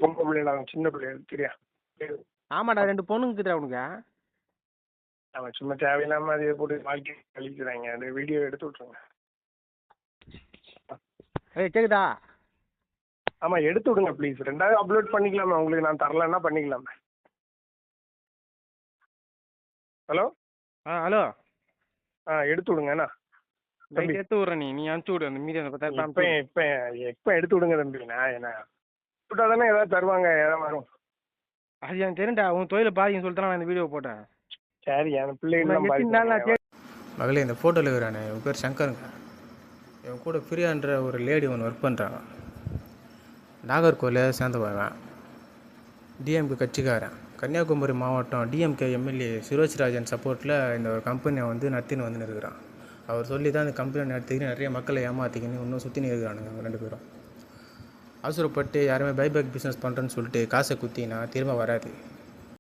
ரொம்ப பிள்ளைங்களா சின்ன பிள்ளைகள் தெரியா. ஆமாடா 2 பொண்ணுங்க உனக்கு. அவன் சும்மா தேவையில்லாம அதை போட்டு வாழ்க்கை கழிக்கிறாங்க. அந்த வீடியோ எடுத்து விட்ருங்க. கேக்குதா? ஆமா எடுத்து விடுங்க ப்ளீஸ். 2வது அப்லோட் பண்ணிக்கலாமா? உங்களுக்கு நான் தரலன்னா பண்ணிக்கலாமா? ஹலோ ஹலோ எடுத்து விடுங்கண்ணா. எடுத்து விட்ற நீ அனுப்பிச்சு விடு. அந்த மீதி எப்போ எடுத்து விடுங்க தம்பி. நான் என்ன விட்டா தானே ஏதாவது தருவாங்க, ஏதாவது வரும். அது எனக்கு தெரியும்டா. உன் தொழிலை பாதின்னு சொல்லிட்டு நான் இந்த வீடியோ போட்டேன். சரி என் பிள்ளைங்க மகளே இந்த ஃபோட்டோவில் இருக்கிறானே இவன் பேர் சங்கருங்க. இவன் கூட பிரியான்ற ஒரு லேடி ஒன்று ஒர்க் பண்ணுறாங்க. நாகர்கோவிலை சேர்ந்தவன். டிஎம்கே கட்சிக்காரன். கன்னியாகுமரி மாவட்டம் டிஎம்கே எம்எல்ஏ சிரோஜ்ராஜன் சப்போர்ட்டில் இந்த ஒரு கம்பெனியை நடத்தின்னு வந்துன்னு இருக்கிறான். அவர் சொல்லி தான் இந்த கம்பெனி நடத்திக்கின்னு நிறைய மக்களை ஏமாற்றிக்கின்னு இன்னும் சுற்றின்னு இருக்கிறானுங்க அவங்க 2 பேரும். அவசரப்பட்டு யாருமே பைபேக் பிஸ்னஸ் பண்ணுறேன்னு சொல்லிட்டு காசை குத்தினா திரும்ப வராது.